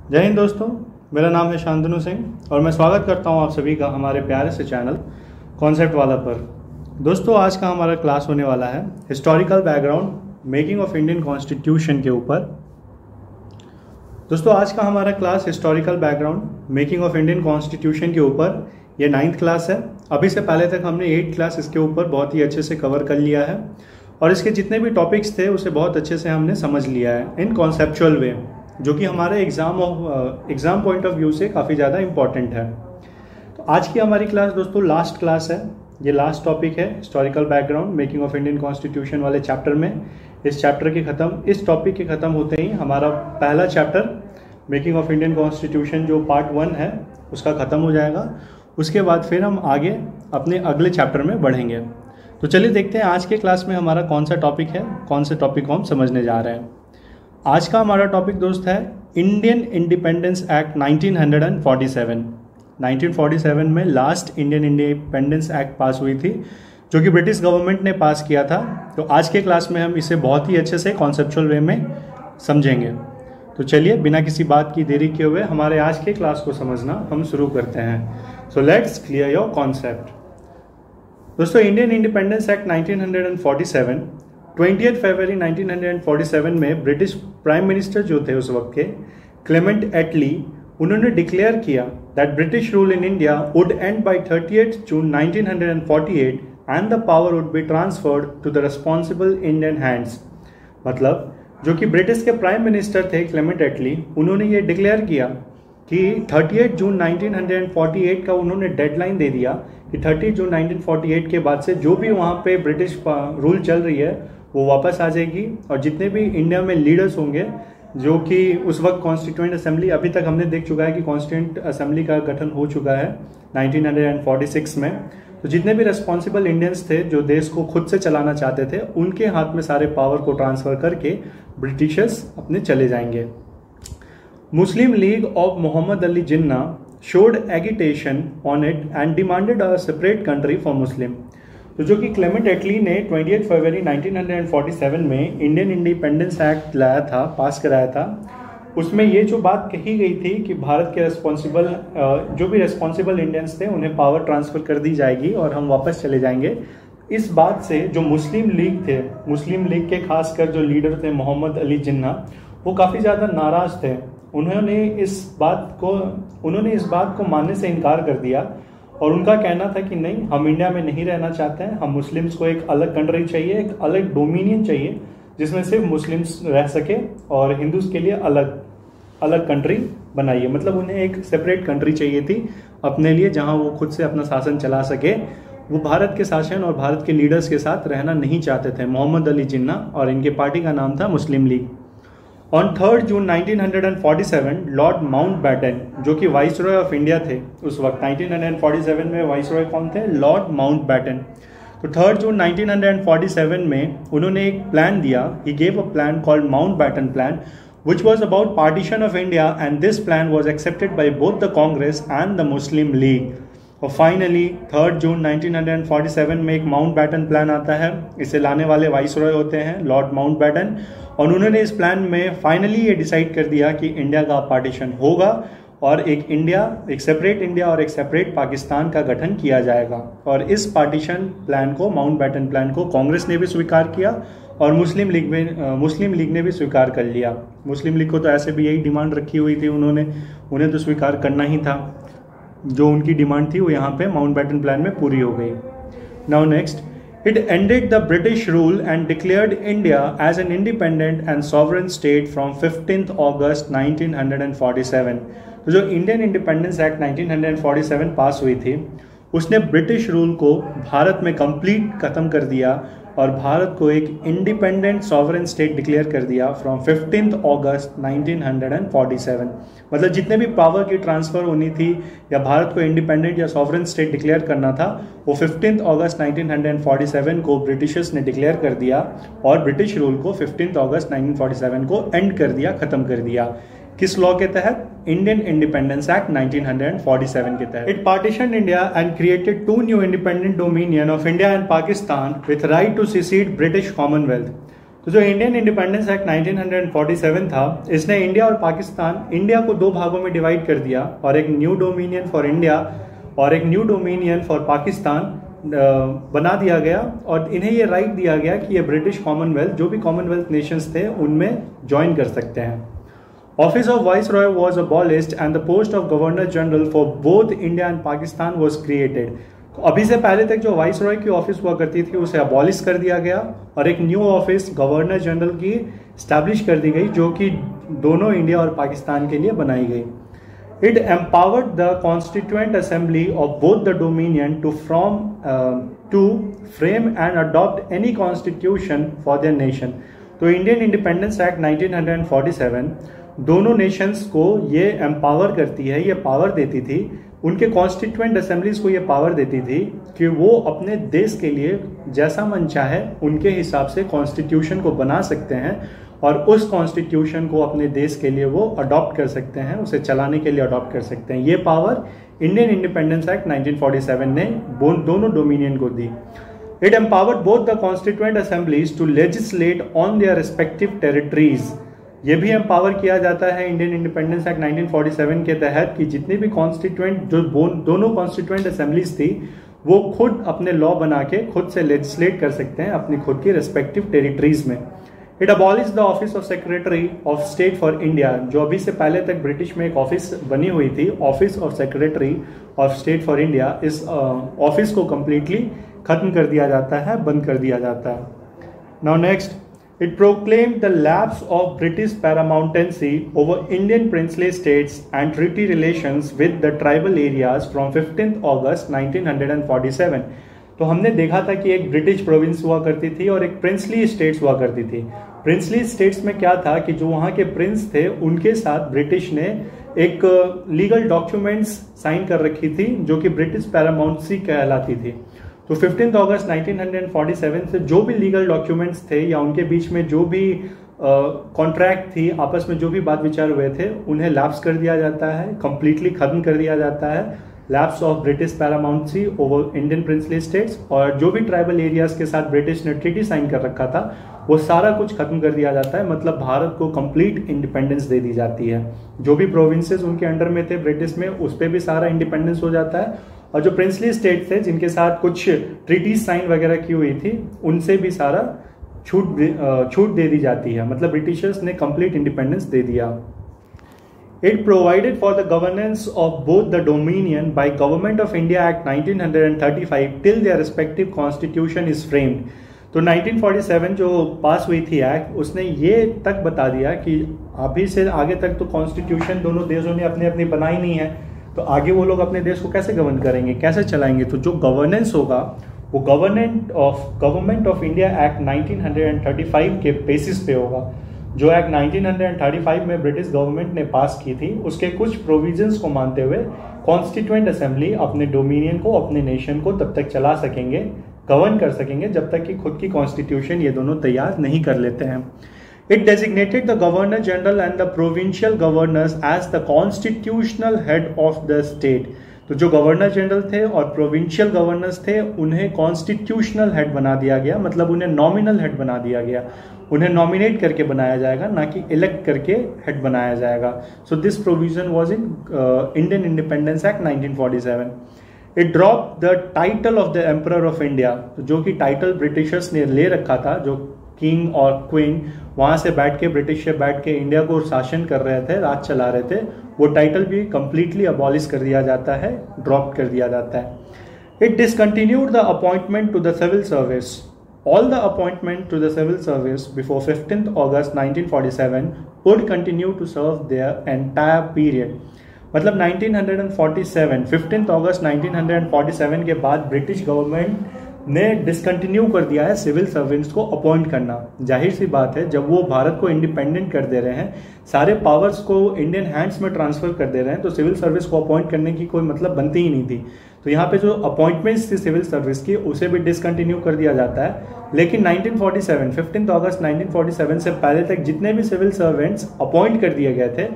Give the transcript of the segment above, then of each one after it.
जय हिंद दोस्तों। मेरा नाम है शांतनु सिंह और मैं स्वागत करता हूं आप सभी का हमारे प्यारे से चैनल कॉन्सेप्ट वाला पर। दोस्तों, आज का हमारा क्लास होने वाला है historical background making of Indian constitution के ऊपर। दोस्तों, आज का हमारा class historical background making of Indian constitution के ऊपर ये 9th क्लास है। अभी से पहले तक हमने 8th क्लास इसके ऊपर बहुत ही अच्छे से कवर कर लिया है और इसके जितने भी टॉपिक्स थे उसे बहुत अच्छे से हमने समझ लिया है इन कॉन्सेप्चुअल वे, जो कि हमारे एग्ज़ाम पॉइंट ऑफ व्यू से काफ़ी ज़्यादा इम्पॉर्टेंट है। तो आज की हमारी क्लास दोस्तों लास्ट क्लास है। ये लास्ट टॉपिक है historical background making of Indian constitution वाले चैप्टर में। इस टॉपिक के ख़त्म होते ही हमारा पहला chapter making of Indian constitution जो पार्ट 1 है उसका ख़त्म हो जाएगा। उसके बाद फिर हम आगे अपने अगले चैप्टर में बढ़ेंगे। तो चलिए देखते हैं आज के क्लास में हमारा कौन सा टॉपिक है, कौन से टॉपिक को हम समझने जा रहे हैं। आज का हमारा टॉपिक दोस्त है इंडियन इंडिपेंडेंस एक्ट 1947। 1947 में लास्ट इंडियन इंडिपेंडेंस एक्ट पास हुई थी, जो कि ब्रिटिश गवर्नमेंट ने पास किया था। तो आज के क्लास में हम इसे बहुत ही अच्छे से कॉन्सेप्चुअल वे में समझेंगे। तो चलिए बिना किसी बात की देरी किए हुए हमारे आज के क्लास को समझना हम शुरू करते हैं। So let's clear your concept. दोस्तों, इंडियन इंडिपेंडेंस एक्ट 1947 20 फरवरी 1947 में ब्रिटिश प्राइम मिनिस्टर जो थे उस वक्त के क्लेमेंट एटली, उन्होंने डिक्लेयर किया that British rule in India would end by 30 June 1948 and the power would be transferred to the responsible Indian hands. मतलब जो कि ब्रिटिश के प्राइम मिनिस्टर थे क्लेमेंट एटली, उन्होंने ये डिक्लेयर किया कि 30 जून 1948 का उन्होंने डेडलाइन दे दिया कि 30 जून 1948 के बाद से जो भी वहाँ पे ब्रिटिश रूल चल रही है वो वापस आ जाएगी और जितने भी इंडिया में लीडर्स होंगे, जो कि उस वक्त कॉन्स्टिट्यूएंट असेंबली, अभी तक हमने देख चुका है कि कॉन्स्टिट्यूएंट असेंबली का गठन हो चुका है 1946 में। तो जितने भी रिस्पॉन्सिबल इंडियंस थे जो देश को खुद से चलाना चाहते थे, उनके हाथ में सारे पावर को ट्रांसफर करके ब्रिटिशर्स अपने चले जाएंगे। Muslim League of Mohammed Ali Jinnah showed agitation on it and demanded a separate country for Muslim। तो जो कि क्लेमेंट एटली ने 20 फरवरी 1947 में इंडियन इंडिपेंडेंस एक्ट लाया था, पास कराया था, उसमें ये जो बात कही गई थी कि भारत के जो भी रिस्पॉन्सिबल इंडियंस थे उन्हें पावर ट्रांसफर कर दी जाएगी और हम वापस चले जाएंगे। इस बात से जो मुस्लिम लीग के खासकर जो लीडर थे मोहम्मद अली जिन्ना, वो काफ़ी ज़्यादा नाराज़ थे। उन्होंने इस बात को मानने से इनकार कर दिया और उनका कहना था कि नहीं, हम इंडिया में नहीं रहना चाहते हैं, हम मुस्लिम्स को एक अलग कंट्री चाहिए, एक अलग डोमिनियन चाहिए जिसमें सिर्फ मुस्लिम्स रह सके और हिंदूज के लिए अलग कंट्री बनाइए। मतलब उन्हें एक सेपरेट कंट्री चाहिए थी अपने लिए, जहां वो खुद से अपना शासन चला सके। वो भारत के शासन और भारत के लीडर्स के साथ रहना नहीं चाहते थे, मोहम्मद अली जिन्ना, और इनके पार्टी का नाम था Muslim League. On 3 June 1947 Lord Mountbatten, जो कि वाइसरॉय ऑफ इंडिया थे उस वक्त, 1947 में वाइसरॉय कौन थे? Lord Mountbatten. तो 3 जून 1947 में उन्होंने एक प्लान दिया। He gave a plan called Mountbatten plan which was about partition of India, and this plan was accepted by both the Congress and the Muslim League। और finally 3 June 1947 में एक Mountbatten plan आता है। इसे लाने वाले viceroy होते हैं लॉर्ड माउंटबैटन, और उन्होंने इस प्लान में फाइनली ये डिसाइड कर दिया कि इंडिया का पार्टीशन होगा और एक सेपरेट इंडिया और एक सेपरेट पाकिस्तान का गठन किया जाएगा। और इस पार्टीशन प्लान को, माउंटबैटन प्लान को, कांग्रेस ने भी स्वीकार किया और मुस्लिम लीग ने भी स्वीकार कर लिया। मुस्लिम लीग को तो ऐसे भी यही डिमांड रखी हुई थी, उन्हें तो स्वीकार करना ही था। जो उनकी डिमांड थी वो यहाँ पे माउंटबैटन प्लान में पूरी हो गई। Now next, it ended the British rule and declared India as an independent and sovereign state from 15th August 1947। तो जो इंडियन इंडिपेंडेंस एक्ट 1947 पास हुई थी, उसने ब्रिटिश रूल को भारत में कंप्लीट खत्म कर दिया और भारत को एक इंडिपेंडेंट सॉवरेन स्टेट डिक्लेयर कर दिया फ्रॉम 15 अगस्त 1947। मतलब जितने भी पावर की ट्रांसफर होनी थी या भारत को इंडिपेंडेंट या सॉवरेन स्टेट डिक्लेयर करना था, वो 15 अगस्त 1947 को ब्रिटिशर्स ने डिक्लेयर कर दिया और ब्रिटिश रूल को 15 अगस्त 1947 को एंड कर दिया, खत्म कर दिया। किस लॉ के तहत? इंडियन इंडिपेंडेंस एक्ट 1947 के तहत। It partition India and created 2 new independent dominion of India and Pakistan with right to secede British commonwealth. तो जो इंडियन इंडिपेंडेंस एक्ट 1947 था, इसने इंडिया और पाकिस्तान, इंडिया को दो भागों में डिवाइड कर दिया और एक न्यू डोमिनियन फॉर इंडिया और एक न्यू डोमिनियन फॉर पाकिस्तान बना दिया गया। और इन्हें ये राइट दिया गया कि ये ब्रिटिश कॉमनवेल्थ, जो भी कॉमनवेल्थ नेशंस थे, उनमें ज्वाइन कर सकते हैं। Office of viceroy was abolished and the post of governor general for both India and Pakistan was created. तो अभी से पहले तक जो वाइसरॉय की ऑफिस हुआ करती थी उसे अबॉलिश कर दिया गया और एक न्यू ऑफिस गवर्नर जनरल की स्टैब्लिश कर दी गई, जो कि दोनों इंडिया और पाकिस्तान के लिए बनाई गई। It empowered the Constituent Assembly of both the Dominion to frame and adopt any constitution for their nation. तो इंडियन इंडिपेंडेंस एक्ट 1947 दोनों नेशंस को ये एम्पावर करती है, ये पावर देती थी, उनके कॉन्स्टिट्यूएंट असेंबलीज को ये पावर देती थी कि वो अपने देश के लिए जैसा मन चाहे उनके हिसाब से कॉन्स्टिट्यूशन को बना सकते हैं और उस कॉन्स्टिट्यूशन को अपने देश के लिए वो अडॉप्ट कर सकते हैं, उसे चलाने के लिए अडॉप्ट कर सकते हैं। ये पावर इंडियन इंडिपेंडेंस एक्ट 1947 ने दोनों डोमिनियन को दी। It empowered both the constituent assemblies to legislate on their respective territories. ये भी एम्पावर किया जाता है इंडियन इंडिपेंडेंस एक्ट 1947 के तहत कि जितनी भी कॉन्स्टिट्यूएंट, जो दोनों कॉन्स्टिट्यूएंट असेंबलीज थी, वो खुद अपने लॉ बना के खुद से लेजिस्लेट कर सकते हैं अपनी खुद की रिस्पेक्टिव टेरिटरीज में। It abolish the office of secretary of state for India, जो अभी से पहले तक ब्रिटिश में एक ऑफिस बनी हुई थी, office of secretary of state for India. इस ऑफिस को कंप्लीटली खत्म कर दिया जाता है, बंद कर दिया जाता है। Now next, it proclaimed the lapse of British paramountcy over Indian princely states and treaty relations with the tribal areas from 15 August 1947। तो हमने देखा था कि एक ब्रिटिश प्रोविंस हुआ करती थी और एक प्रिंसली स्टेट्स हुआ करती थी। प्रिंसली स्टेट्स में क्या था कि जो वहाँ के प्रिंस थे उनके साथ ब्रिटिश ने एक लीगल डॉक्यूमेंट्स साइन कर रखी थी जो कि ब्रिटिश पैरामाउंटेंसी कहलाती थी। तो 15 अगस्त 1947 से जो भी लीगल डॉक्यूमेंट्स थे या उनके बीच में जो भी कॉन्ट्रैक्ट थी, आपस में जो भी बात विचार हुए थे, उन्हें लैप्स कर दिया जाता है, कंप्लीटली खत्म कर दिया जाता है। Lapse of British paramountcy over Indian princely states, और जो भी ट्राइबल एरियाज के साथ ब्रिटिश ने ट्रीटी साइन कर रखा था वो सारा कुछ खत्म कर दिया जाता है। मतलब भारत को कंप्लीट इंडिपेंडेंस दे दी जाती है। जो भी प्रोविंसेस उनके अंडर में थे ब्रिटिश में, उस पर भी सारा इंडिपेंडेंस हो जाता है, और जो प्रिंसली स्टेट थे जिनके साथ कुछ ट्रीटी साइन वगैरह की हुई थी उनसे भी सारा छूट दे दी जाती है। मतलब ब्रिटिशर्स ने कंप्लीट इंडिपेंडेंस दे दिया। It provided for the governance of both the Dominion by Government of India Act 1935 till their respective constitution is framed। तो 1947 जो पास हुई थी एक्ट, उसने ये तक बता दिया कि अभी से आगे तक तो कॉन्स्टिट्यूशन दोनों देशों ने अपने अपनी बनाई नहीं है, तो आगे वो लोग अपने देश को कैसे गवर्न करेंगे, कैसे चलाएंगे। तो जो गवर्नेंस होगा वो गवर्नमेंट ऑफ इंडिया एक्ट 1935 के बेसिस पे होगा। जो एक्ट 1935 में ब्रिटिश गवर्नमेंट ने पास की थी, उसके कुछ प्रोविजंस को मानते हुए कॉन्स्टिट्यूएंट असेंबली अपने डोमिनियन को, अपने नेशन को तब तक चला सकेंगे, गवर्न कर सकेंगे, जब तक कि खुद की कॉन्स्टिट्यूशन ये दोनों तैयार नहीं कर लेते हैं। It designated the governor general and the provincial governors as the constitutional head of the state. तो जो गवर्नर जनरल थे और प्रोविंशियल गवर्नर्स थे उन्हें कॉन्स्टिट्यूशनल हेड बना दिया गया, मतलब उन्हें नॉमिनल हेड बना दिया गया। उन्हें नॉमिनेट करके बनाया जाएगा, ना कि इलेक्ट करके हेड बनाया जाएगा। So this provision was in Indian independence act 1947। It drop the title of the emperor of India. तो जो कि टाइटल ब्रिटिशर्स ने ले रखा था, जो किंग और क्वीन वहां से बैठ के, ब्रिटिश से बैठ के इंडिया को शासन कर रहे थे, राज चला रहे थे, वो टाइटल भी कंप्लीटली अबॉलिश कर दिया जाता है, ड्रॉप कर दिया जाता है। It discontinued the appointment to the civil service. All the appointment to the civil service before 15th August 1947 would continue to serve their entire period। मतलब 1947, 15th अगस्त 1947 के बाद ब्रिटिश गवर्नमेंट ने डिसकंटिन्यू कर दिया है सिविल सर्वेंट्स को appoint करना। जाहिर सी बात है, जब वो भारत को इंडिपेंडेंट कर दे रहे हैं, सारे पावर्स को इंडियन हैंड्स में ट्रांसफर कर दे रहे हैं, तो सिविल सर्विस को अपॉइंट करने की कोई मतलब बनती ही नहीं थी। तो यहाँ पे जो अपॉइंटमेंट्स थी सिविल सर्विस की, उसे भी डिसकंटिन्यू कर दिया जाता है। लेकिन 1947, 15 अगस्त 1947 से पहले तक जितने भी सिविल सर्वेंट्स अपॉइंट कर दिए गए थे,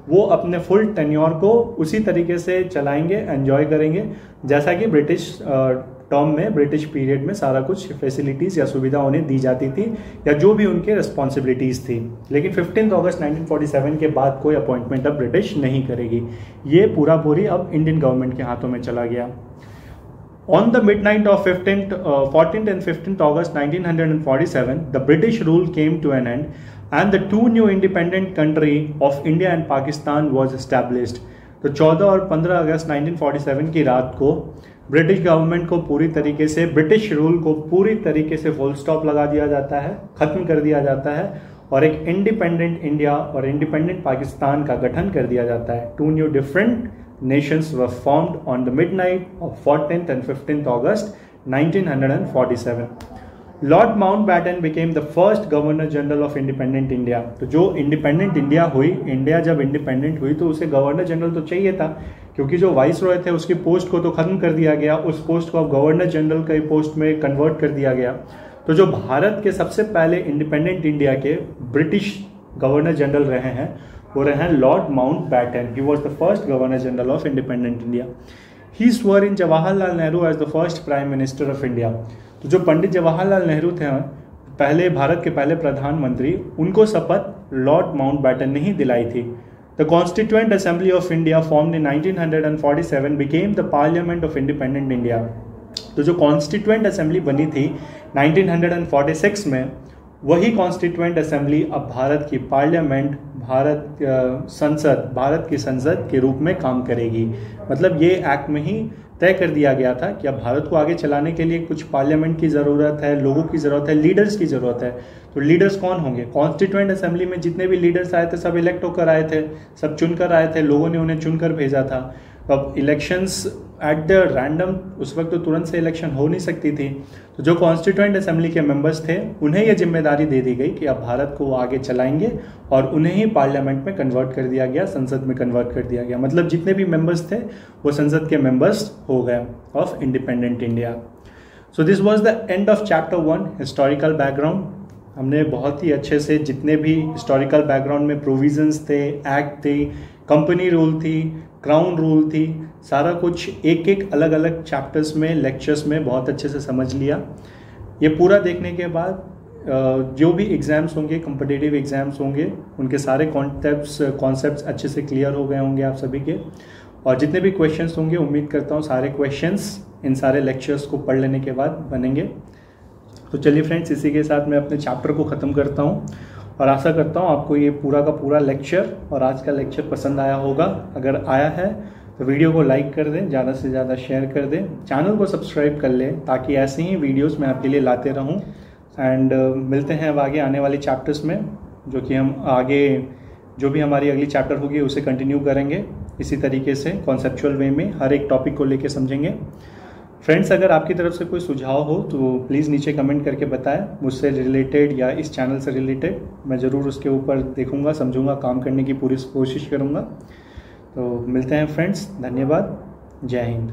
वो अपने फुल टेन्योर को उसी तरीके से चलाएंगे, एंजॉय करेंगे जैसा कि ब्रिटिश टर्म में, ब्रिटिश पीरियड में सारा कुछ फैसिलिटीज़ या सुविधा उन्हें दी जाती थी या जो भी उनके रिस्पॉन्सिबिलिटीज़ थी। लेकिन 15 अगस्त 1947 के बाद कोई अपॉइंटमेंट अब ब्रिटिश नहीं करेगी। ये पूरी अब इंडियन गवर्नमेंट के हाथों में चला गया। On the midnight of 14th and 15th August 1947, the British rule came to an end and the two new independent country of India and Pakistan was established. तो 14 और 15 अगस्त 1947 की रात को ब्रिटिश गवर्नमेंट को पूरी तरीके से, ब्रिटिश रूल को पूरी तरीके से फुल स्टॉप लगा दिया जाता है, खत्म कर दिया जाता है और एक इंडिपेंडेंट इंडिया और इंडिपेंडेंट पाकिस्तान का गठन कर दिया जाता है। Two new different nations were formed on the midnight of 14th and 15th August 1947. Lord Mountbatten became the first Governor General of Independent India. तो जो इंडिपेंडेंट इंडिया हुई, इंडिया जब इंडिपेंडेंट हुई तो उसे गवर्नर जनरल तो चाहिए था, क्योंकि जो वाइस रॉय थे उसकी पोस्ट को तो खत्म कर दिया गया, उस पोस्ट को अब गवर्नर जनरल की पोस्ट में कन्वर्ट कर दिया गया। तो जो भारत के सबसे पहले इंडिपेंडेंट इंडिया के ब्रिटिश गवर्नर जनरल रहे हैं वो रहे हैं Lord Mountbatten. He was the first governor general of independent India. He swore in Jawaharlal Nehru as the first prime minister of India. तो जो पंडित जवाहरलाल नेहरू थे पहले, भारत के पहले प्रधानमंत्री, उनको शपथ लॉर्ड माउंटबैटन ने ही दिलाई थी। The constituent assembly of India formed in 1947 became the parliament of independent India. तो जो कॉन्स्टिट्यूएंट असेंबली बनी थी 1946 में, वही कॉन्स्टिट्यूएंट असेंबली अब भारत की पार्लियामेंट, भारत की संसद के रूप में काम करेगी। मतलब ये एक्ट में ही तय कर दिया गया था कि अब भारत को आगे चलाने के लिए कुछ पार्लियामेंट की ज़रूरत है, लोगों की ज़रूरत है, लीडर्स की ज़रूरत है। तो लीडर्स कौन होंगे? कॉन्स्टिट्यूएंट असेंबली में जितने भी लीडर्स आए थे सब इलेक्ट होकर आए थे, सब चुनकर आए थे, लोगों ने उन्हें चुनकर भेजा था। अब इलेक्शंस एट द रैंडम, उस वक्त तो तुरंत से इलेक्शन हो नहीं सकती थी। तो जो कॉन्स्टिट्यूएंट असेंबली के मेंबर्स थे उन्हें यह जिम्मेदारी दे दी गई कि अब भारत को आगे चलाएंगे और उन्हें ही पार्लियामेंट में कन्वर्ट कर दिया गया, संसद में कन्वर्ट कर दिया गया। मतलब जितने भी मेंबर्स थे वो संसद के मेंबर्स हो गए of independent India. So this was the end of chapter 1 historical background. हमने बहुत ही अच्छे से जितने भी हिस्टोरिकल बैकग्राउंड में प्रोविजंस थे, एक्ट थे, कंपनी रूल थी, क्राउन रूल थी, सारा कुछ एक एक अलग अलग चैप्टर्स में, लेक्चर्स में बहुत अच्छे से समझ लिया। ये पूरा देखने के बाद जो भी एग्ज़ाम्स होंगे, कॉम्पिटिटिव एग्ज़ाम्स होंगे, उनके सारे कॉन्सेप्ट्स अच्छे से क्लियर हो गए होंगे आप सभी के। और जितने भी क्वेश्चंस होंगे उम्मीद करता हूँ सारे क्वेश्चंस इन सारे लेक्चर्स को पढ़ लेने के बाद बनेंगे। तो चलिए फ्रेंड्स, इसी के साथ मैं अपने चैप्टर को ख़त्म करता हूँ और आशा करता हूँ आपको ये पूरा का पूरा लेक्चर और आज का लेक्चर पसंद आया होगा। अगर आया है तो वीडियो को लाइक कर दें, ज़्यादा से ज़्यादा शेयर कर दें, चैनल को सब्सक्राइब कर लें ताकि ऐसे ही वीडियोस मैं आपके लिए लाते रहूं। एंड मिलते हैं अब आगे आने वाले चैप्टर्स में, जो कि हम आगे जो भी हमारी अगली चैप्टर होगी उसे कंटिन्यू करेंगे इसी तरीके से कॉन्सेप्चुअल वे में हर एक टॉपिक को लेके समझेंगे। फ्रेंड्स, अगर आपकी तरफ से कोई सुझाव हो तो प्लीज़ नीचे कमेंट करके बताएं, मुझसे रिलेटेड या इस चैनल से रिलेटेड। मैं ज़रूर उसके ऊपर देखूंगा, समझूंगा, काम करने की पूरी कोशिश करूंगा। तो मिलते हैं फ्रेंड्स, धन्यवाद, जय हिंद।